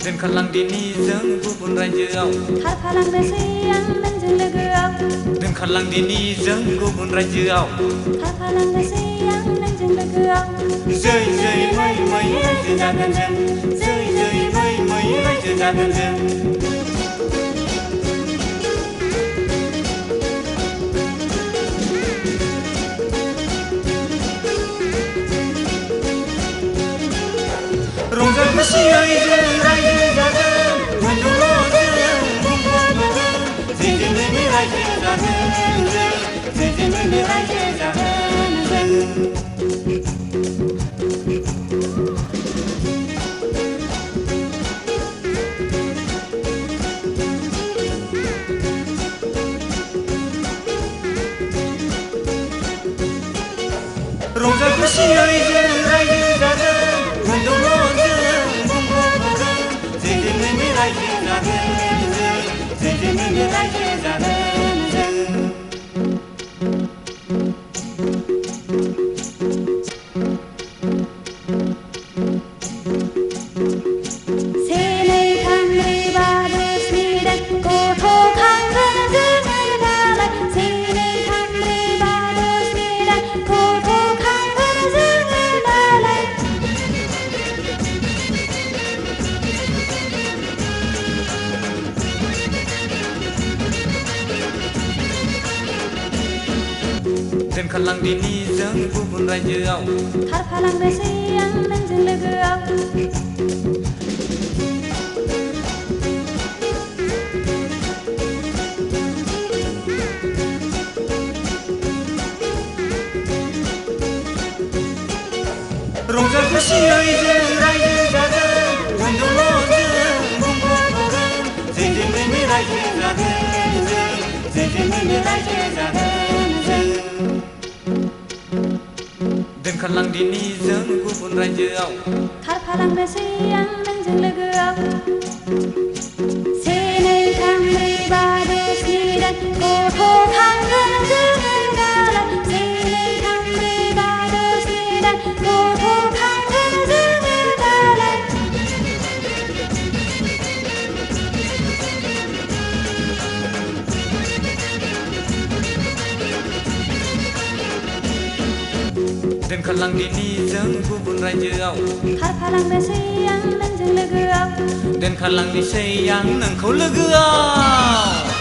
दोनखारलांदिनि जों गुबुन रायजोआव खारफालांनोसै आं नोंजों लोगोआव दोनखारलांदिनि जों गुबुन रायजोआव खारफालांनोसै आं नोंजों लोगोआव जै जै मै मै रायजो जागोन जों जै जै मै मै रायजो जागोन जों रंजा खुसियै जों रायजो जागोन मोनदोंल' जों बुंहरगोन जै जै मै मै रायजो जागोन जों जै जै मै मै रायजो जागोन जों रंजा खुसियै जों रायजो जागोन मोनदोंल' जों बुंहरगोन जै जै मै मै रायजो जागोन जों जै जै मै मै रायजो जागोन जों से नै थाम ब्रै बा द' स्नि दाइन गथ' खांगोन जोङो दालाय से नै थाम ब्रै बा द' स्नि दाइन गथ' खांगोन जोङो दालाय दोनखारलांदिनि जों गुबुन रायजोआव खारफालांनोसै आं नोंजों लोगोआव रंजा खुसियै जों रायजो जागोन मोनदोंल' जों बुंहरगोन जै जै मै मै रायजो जागोन जों जै जै मै मै रायजो जागोन जों दोनखारलांदिनि जों गुबुन रायजोआव खारफालांनोसै आं नोंजों लोगोआव से नै थाम ब्रै बा द' स्नि दाइन गथ' खांगोन जोङो दालाय से नै थाम ब्रै बा द' स्नि दाइन गथ' खांगोन जोङो दालाय दोनखारलांदिनि जों गुबुन रायजोआव खारफालांनोसै आं नोंजों लोगोआव दोनखारलांनोसै आं नोंखौ लोगोआव